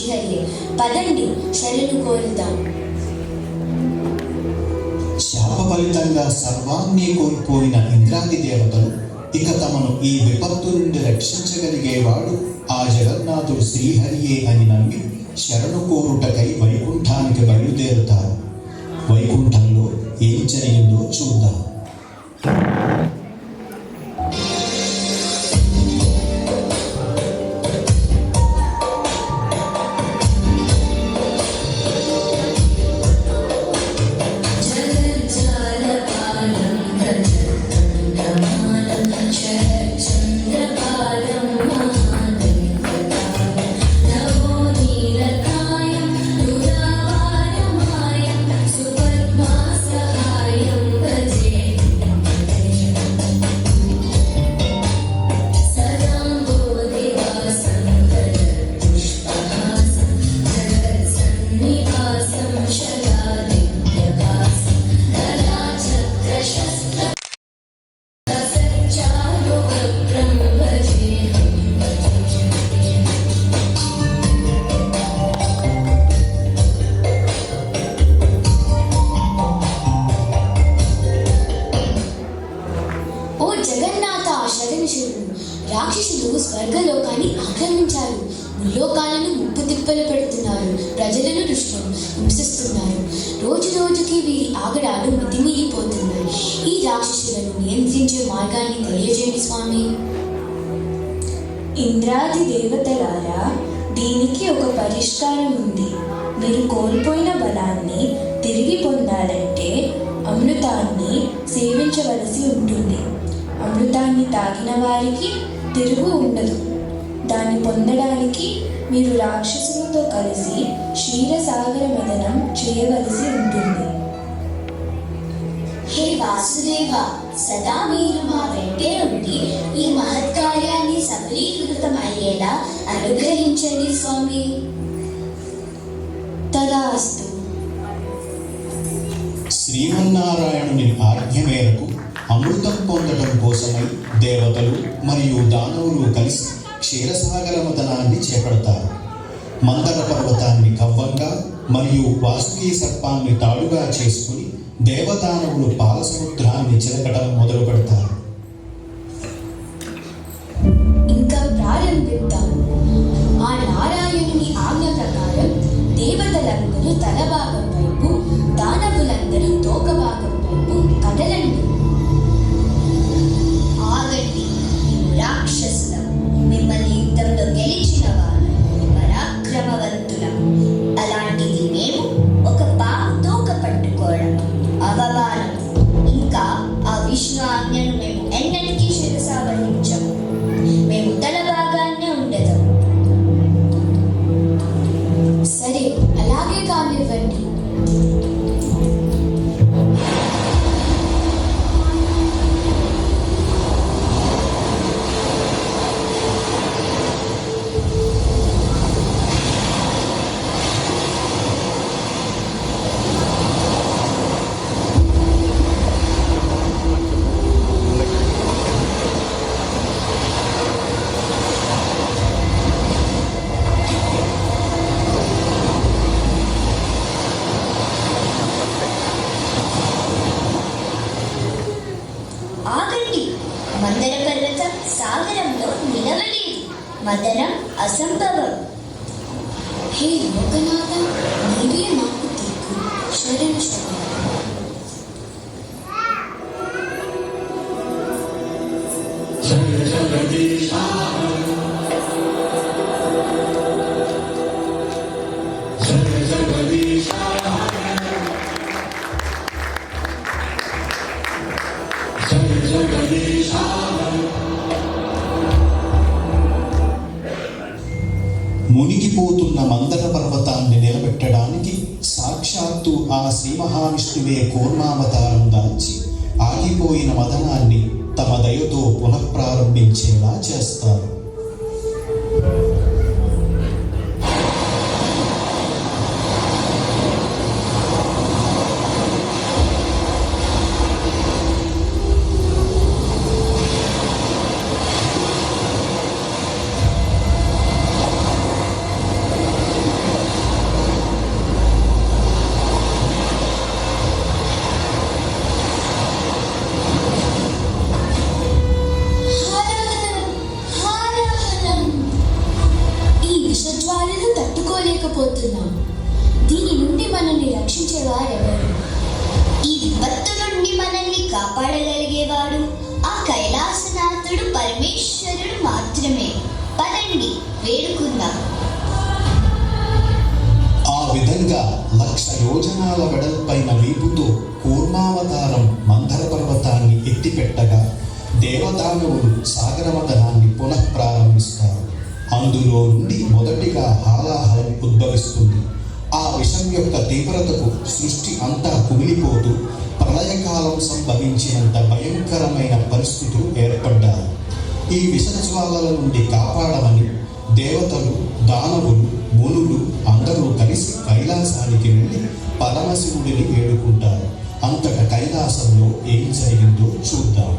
శ్రీహరియే. పదండి శరణు కోరుదాం. శాప ఫలితంగా సర్వాన్ని కోల్పోయిన ఇంద్రాది దేవతలు ఇక తమను ఈ విపత్తు నుండి రక్షించగలిగేవాడు ఆ జగన్నాథుడు శ్రీహరియే అని నమ్మి శరణు కోరుటకై వైకుంఠానికి బయలుదేరుతారు. వైకుంఠంలో ఏం జరిగిందో చూద్దాం. రాక్షసులు స్వర్గలోకాన్ని ఆక్రమించారు. ముల్లోకాలను ముప్పు తిప్పలు పెడుతున్నారు. ప్రజలను దృష్టిలో హింసిస్తున్నారు. రోజు రోజుకి వీరి ఆగడాలు మితిమీరిపోతున్నాయి. ఈ రాక్షసులను నియంత్రించే మార్గాన్ని తెలియజేయండి స్వామి. ఇంద్రాది దేవతలారా, దీనికి ఒక పరిష్కారం ఉంది. మీరు కోల్పోయిన బలాన్ని తిరిగి పొందాలంటే అమృతాన్ని సేవించవలసి ఉంటుంది. అమృతాన్ని తాగిన వారికి తిరుగు ఉండదు. దాన్ని పొందడానికి మీరు రాక్షసులతో కలిసి క్షీరసాగర మదనం చేయవలసి ఉంటుంది. హే వాసుదేవ, సదా మీరు మా వెంటే ఉండి ఈ మహత్కార్యాన్ని సఫలీకృతం అయ్యేలా అనుగ్రహించండి స్వామి. తదాస్తు. శ్రీమన్నారాయణుని ఆజ్ఞ మేరకు అమృతం పొందడం కోసమై దేవతలు మరియు దానవులు కలిసి క్షీరసాగర మదనాన్ని చేపడతారు. మందర పర్వతాన్ని కవ్వంగా మరియు వాసుకి సర్పాన్ని తాడుగా చేసుకుని దేవదానవులు పాల సముద్రాన్ని చిలకడం మొదలు పెడతారు. ఇంకా ప్రారంభిద్దాం. ఆ నారాయణుని ఆజ్ఞ ప్రకారం దేవతలందరూ తల భాగం వైపు, దానవులందరూ తోక భాగం వైపు కదలండి. ఆగండి, మేము రాక్షసులం. మిమ్మల్ని యుద్ధంలో గెలిచిన వారు పరాక్రమవంతులం. అలాంటిది మేము ఒక పాము తోక పట్టుకోవడం అవమానం. ఇంకా ఆ విష్ణు ఆజ్ఞను మేము ఎన్నటికీ శిరసావహించము. మేము తల భాగాన్నే ఉండదు. సరే, అలాగే కానివ్వండి. మందర పర్వతం సాగరంలో నిలవలేదు. మదనం అసంభవం. హే లోకనాథ, నీవే మాకు దిక్కు. శరణు శరణు. మునిగిపోతున్న మందర పర్వతాన్ని నిలబెట్టడానికి సాక్షాత్తు ఆ శ్రీ మహావిష్ణువే కూర్మావతారం దాల్చి ఆగిపోయిన మదనాన్ని తమ దయతో పునఃప్రారంభించేలా చేస్తారు. చూడబోతున్నాం. దీని నుండి మనల్ని రక్షించేవారెవరు? ఈ విపత్తు నుండి మనల్ని కాపాడగలిగేవాడు ఆ కైలాసనాథుడు పరమేశ్వరుడు మాత్రమే. పదండి, వేడుకుందాం. ఆ విధంగా 1,00,000 యోజనాల వెడల్పైన వీపుతో కూర్మావతారం మందర పర్వతాన్ని ఎత్తిపెట్టగా దేవదానవులు సాగరమథనాన్ని పునః ప్రారంభిస్తారు. అందులో నుండి మొదటిగా హాలాహలం ఉద్భవిస్తుంది. ఆ విషం యొక్క తీవ్రతకు సృష్టి అంతా కుమిలిపోతూ ప్రళయకాలం సంభవించినంత భయంకరమైన పరిస్థితులు ఏర్పడ్డాయి. ఈ విషజ్వాలల నుండి కాపాడమని దేవతలు, దానవులు, మునులు అందరూ కలిసి కైలాసానికి వెళ్ళి పరమశివుడిని వేడుకుంటారు. అంతట కైలాసంలో ఏం జరిగిందో చూద్దాం.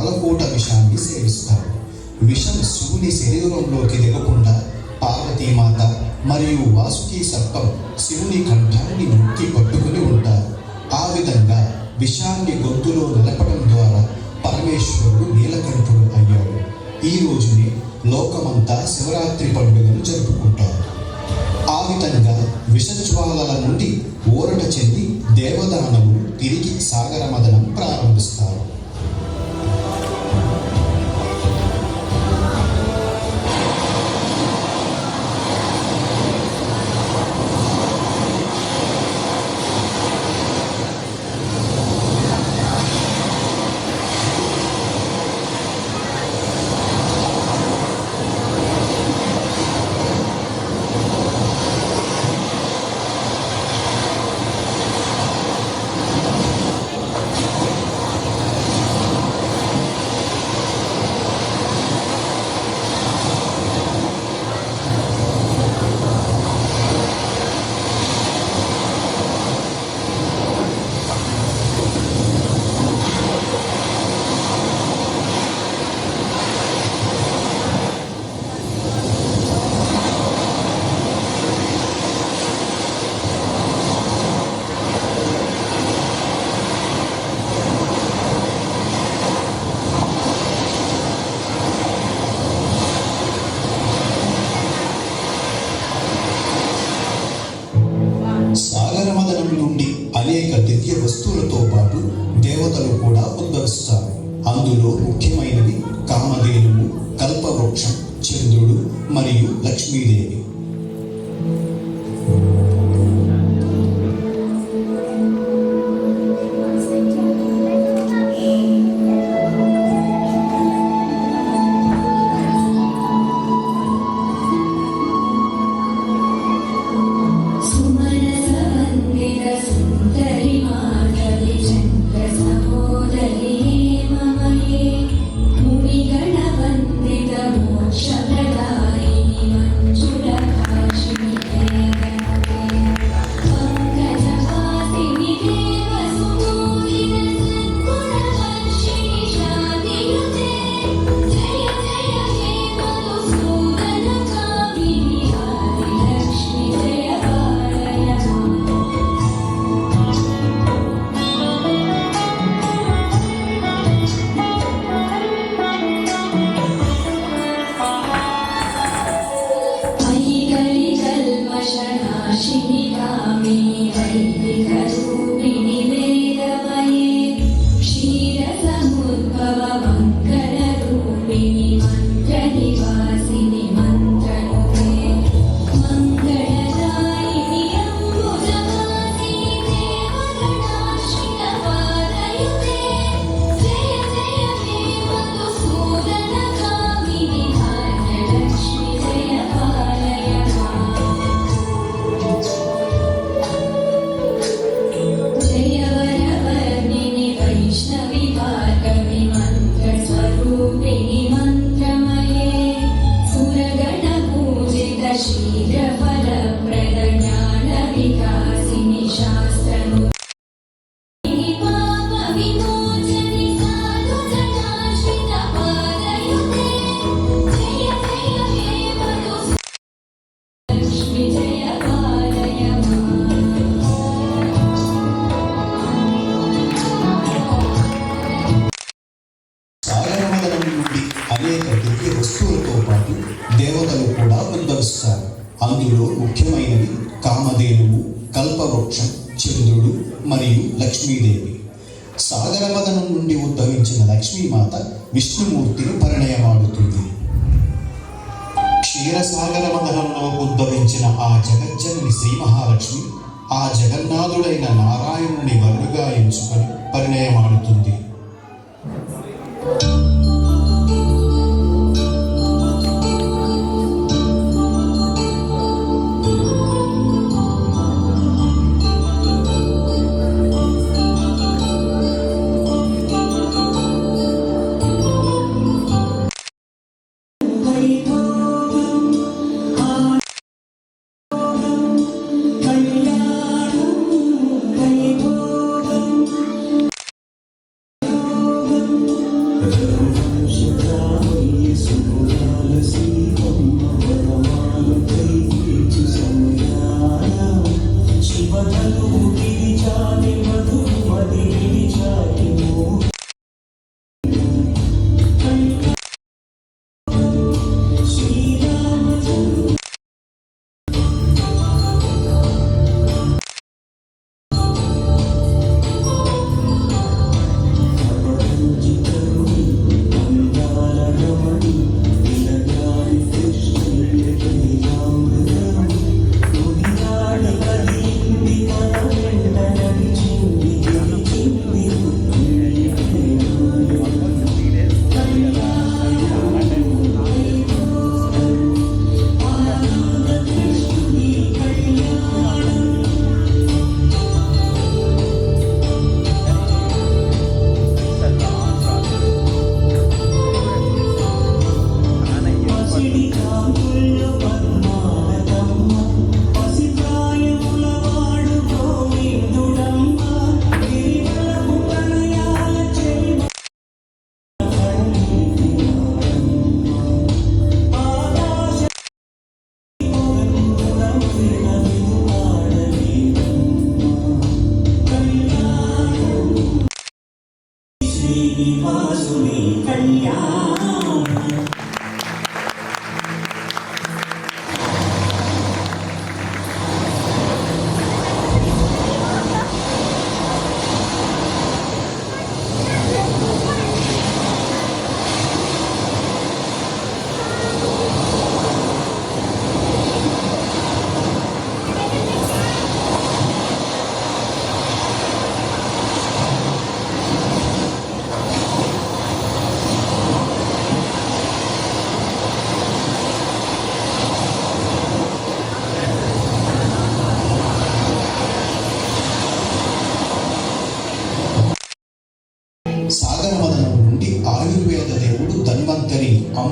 కాలకూట విషాన్ని సేవిస్తారు. విషం శివుని శరీరంలోకి దిగకుండా పార్వతీమాత మరియు వాసుకి సర్పం శివుని కంఠాన్ని నొక్కి పట్టుకుని ఉంటారు. ఆ విధంగా విషాన్ని గొంతులో నిలపడం ద్వారా పరమేశ్వరుడు నీలకంఠుడు అయ్యాడు. ఈ రోజునే లోకమంతా శివరాత్రి పండుగను జరుపుకుంటారు. ఆ విధంగా విషజ్వాలల నుండి ఊరట చెంది దేవదానవులు తిరిగి సాగర మదనం ప్రారంభిస్తారు. సాగరమదనం నుండి అనేక దివ్య వస్తువులతో పాటు దేవతలు కూడా ఉద్భవిస్తారు. అందులో ముఖ్యమైనవి కామధేనువు, కల్పవృక్షం, చంద్రుడు మరియు లక్ష్మీదేవి. అనేక దివ్య వస్తువులతో పాటు దేవతలు కూడా ఉద్భవిస్తారు. అందులో ముఖ్యమైనవి కామధేనువు, కల్పవృక్షం, చంద్రుడు మరియు లక్ష్మీదేవి. సాగరమదనం నుండి ఉద్భవించిన లక్ష్మీమాత విష్ణుమూర్తిని పరిణయమాడుతుంది. క్షీరసాగరమదనంలో ఉద్భవించిన ఆ జగజ్జనని శ్రీ మహాలక్ష్మి ఆ జగన్నాథుడైన నారాయణుని వరుడుగా ఎంచుకొని పరిణయమాడుతుంది.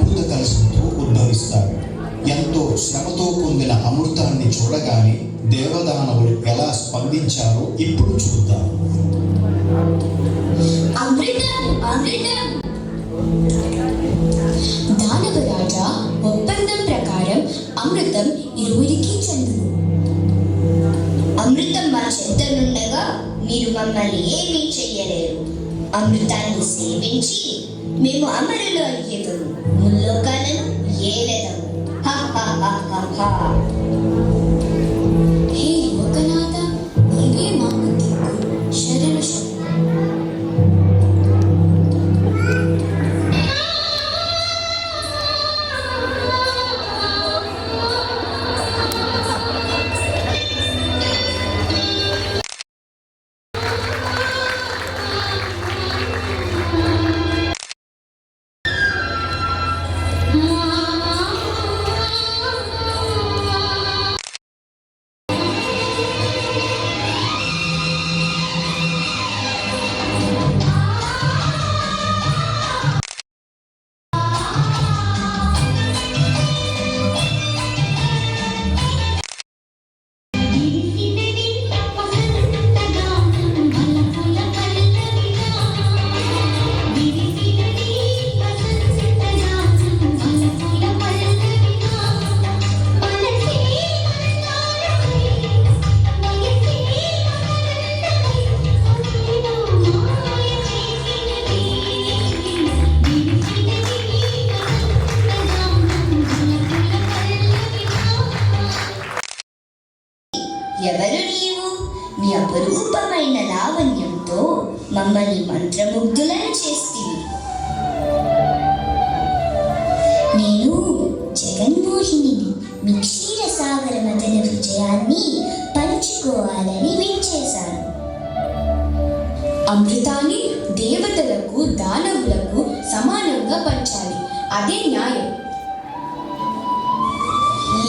అమృత కలశంతో ఉద్భవిస్తాడు. ఎంతో శ్రమతో పొందిన అమృతాన్ని చూడగానే దేవదానవులు ఎలా స్పందించారో ఇప్పుడు చూద్దాం. అమృతం అమృతం. దానవరాజా ఒప్పందం ప్రకారం అమృతం ఇరువురికి చెందును. అమృతం మా చెంతనుండగా మీరు మమ్మల్ని ఏమీ చెయ్యలేరు. అమృతాన్ని సేవించి మేము అమరులు అయ్యేదము, ముల్లోకాలను ఏలెదము. హే యువకనాథ, నీవే మాకు దిక్కు. శరణు శరణు. ఎవరు నీవు? నీ అపరూపమైన లావణ్యంతో మమ్మల్ని మంత్రముగ్ధులను చేస్తివి. నేను జగన్మోహినిని. మీ క్షీరసాగర మదన విజయాన్ని పంచుకోవాలని వించేశాను. అమృతాన్ని దేవతలకు దానవులకు సమానంగా పంచాలి. అదే న్యాయం.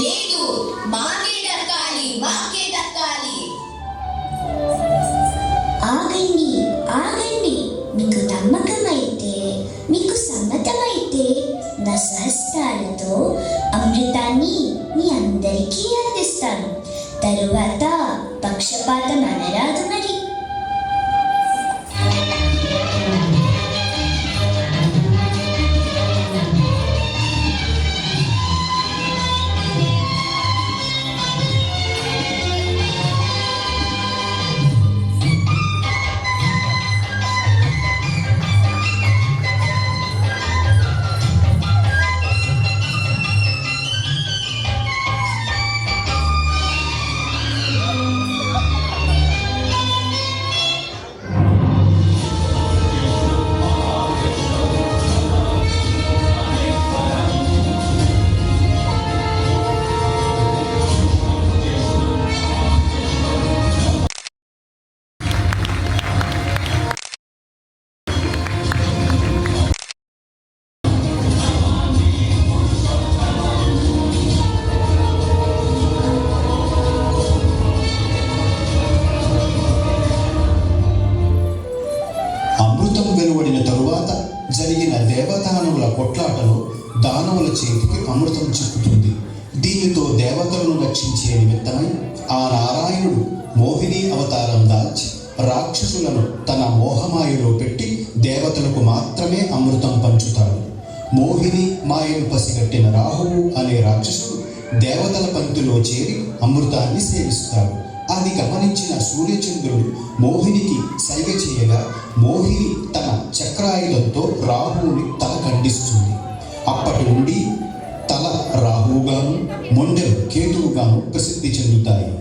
లేదు, మాకే దక్కాలి, మాకే దక్కాలి. ఆగండి ఆగండి. మీకు నమ్మకమైతే, మీకు సమ్మతమైతే నా సహస్రాలతో అమృతాన్ని మీ అందరికీ అందిస్తాను. తరువాత పక్షపాతం అనరాదు మరి. వెలువడిన తరువాత జరిగిన దేవదానవుల కొట్లాటలో దానవుల చేతికి అమృతం చిక్కుతుంది. దీనితో దేవతలను రక్షించే నిమిత్తమై ఆ నారాయణుడు మోహిని అవతారం దాల్చి రాక్షసులను తన మోహమాయలో పెట్టి దేవతలకు మాత్రమే అమృతం పంచుతాడు. మోహిని మాయను పసిగట్టిన రాహువు అనే రాక్షసుడు దేవతల పంక్తిలో చేరి అమృతాన్ని సేవిస్తాడు. అది గమనించిన సూర్యచంద్రుడు మోహినికి సైగ చేయగా మోహిని తన చక్రాయుధంతో రాహువుని తల ఖండిస్తుంది. అప్పటి నుండి తల రాహువుగాను మొండెలు కేతువుగాను ప్రసిద్ధి చెందుతాయి.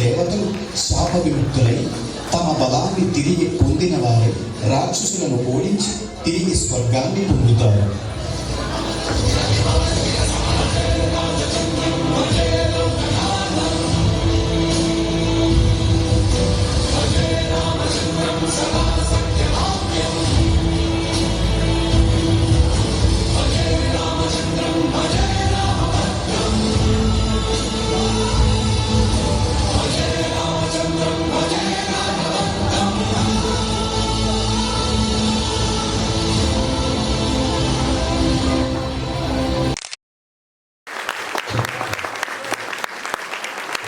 దేవతలు శాప విముక్తులై తమ బలాన్ని తిరిగి పొందిన వారే రాక్షసులను ఓడించి తిరిగి స్వర్గాన్ని పొందుతారు.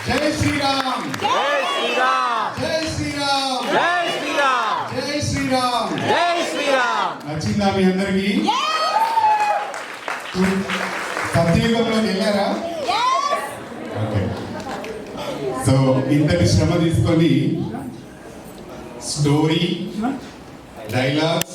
జై శ్రీరామ్, జై శ్రీరామ్, జై శ్రీరామ్, జై శ్రీరామ్, జై శ్రీరామ్. జై శ్రీరామ్. నచ్చిందా మీ అందరికి? సత్యయుగంలోకి వెళ్ళారా? ఓకే. సో ఇంతటి శ్రమ తీసుకొని స్టోరీ, డైలాగ్స్,